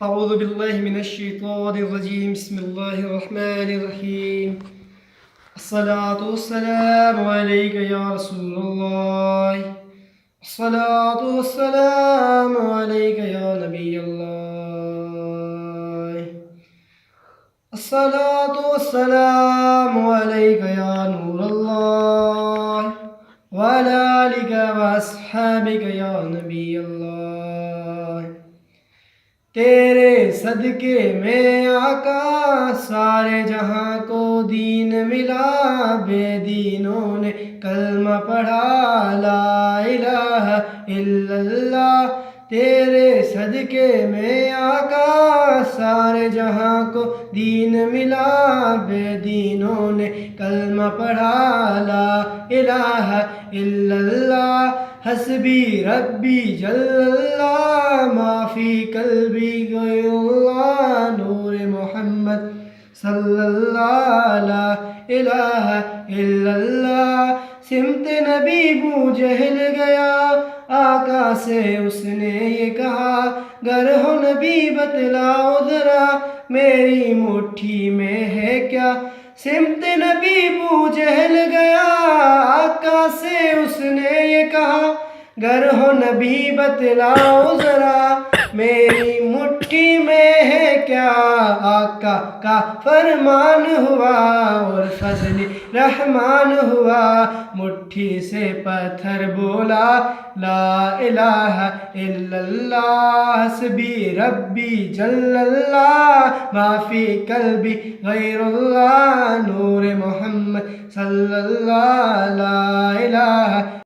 أعوذ بالله من الشيطان الرجيم بسم الله الرحمن الرحيم الصلاة والسلام عليك يا رسول الله الصلاة والسلام عليك يا نبي الله الصلاة والسلام عليك يا نور الله وعلى آلك وأصحابك يا نبي الله تیرے صدقے میں آقا سارے جہاں کو دین ملا، بے دینوں نے کلمہ پڑھا لا الہ الا اللہ۔ تیرے صدقے میں آقا سارے جہاں کو دین ملا، بے دینوں نے کلمہ پڑھا لا الہ الا اللہ۔ حسبی ربی جل اللہ ما فی قلبی غیر اللہ، نور محمد صلی اللہ لا الہ الا اللہ۔ سمت نبی بو جہل گیا، آقا سے اس نے یہ کہا، گر ہو نبی بتلاؤ ذرا میری مٹھی میں ہے کیا۔ سمت نبی بو جہل گیا، آقا سے اس نے یہ کہا، گر ہو نبی بتلاؤ ذرا میری مٹھی میں ہے کیا۔ آقا کا فرمان ہوا اور فضل رحمان ہوا، مٹھی سے پتھر بولا لا الہ الا اللہ۔ حسبی ربی جل اللہ ما فی قلبی غیر اللہ، نور محمد صلی اللہ لا الہ